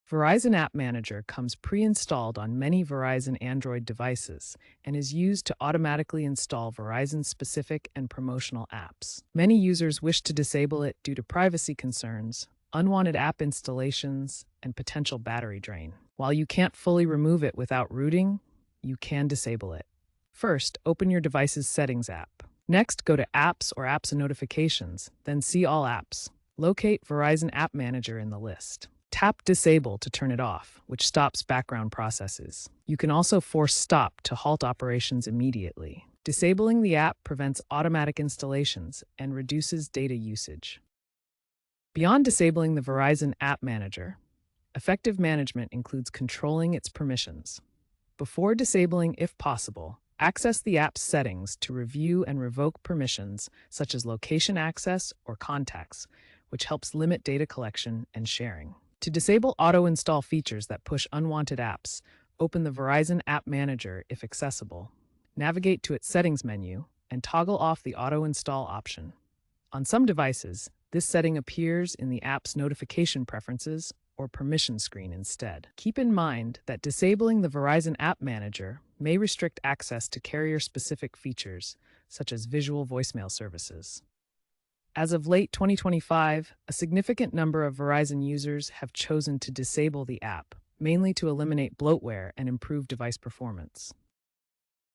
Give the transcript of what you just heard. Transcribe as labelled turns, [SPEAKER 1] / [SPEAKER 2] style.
[SPEAKER 1] Verizon App Manager comes pre-installed on many Verizon Android devices and is used to automatically install Verizon-specific and promotional apps. Many users wish to disable it due to privacy concerns, unwanted app installations, and potential battery drain. While you can't fully remove it without rooting, you can disable it. First, open your device's Settings app. Next, go to Apps or Apps and Notifications, then see All Apps. Locate Verizon App Manager in the list. Tap Disable to turn it off, which stops background processes. You can also force Stop to halt operations immediately. Disabling the app prevents automatic installations and reduces data usage. Beyond disabling the Verizon App Manager, effective management includes controlling its permissions. Before disabling, if possible, access the app's settings to review and revoke permissions such as location access or contacts, which helps limit data collection and sharing. To disable auto-install features that push unwanted apps, open the Verizon App Manager if accessible. Navigate to its Settings menu and toggle off the auto-install option. On some devices, this setting appears in the app's notification preferences or permission screen instead. Keep in mind that disabling the Verizon App Manager may restrict access to carrier-specific features, such as visual voicemail services. As of late 2025, a significant number of Verizon users have chosen to disable the app, mainly to eliminate bloatware and improve device performance.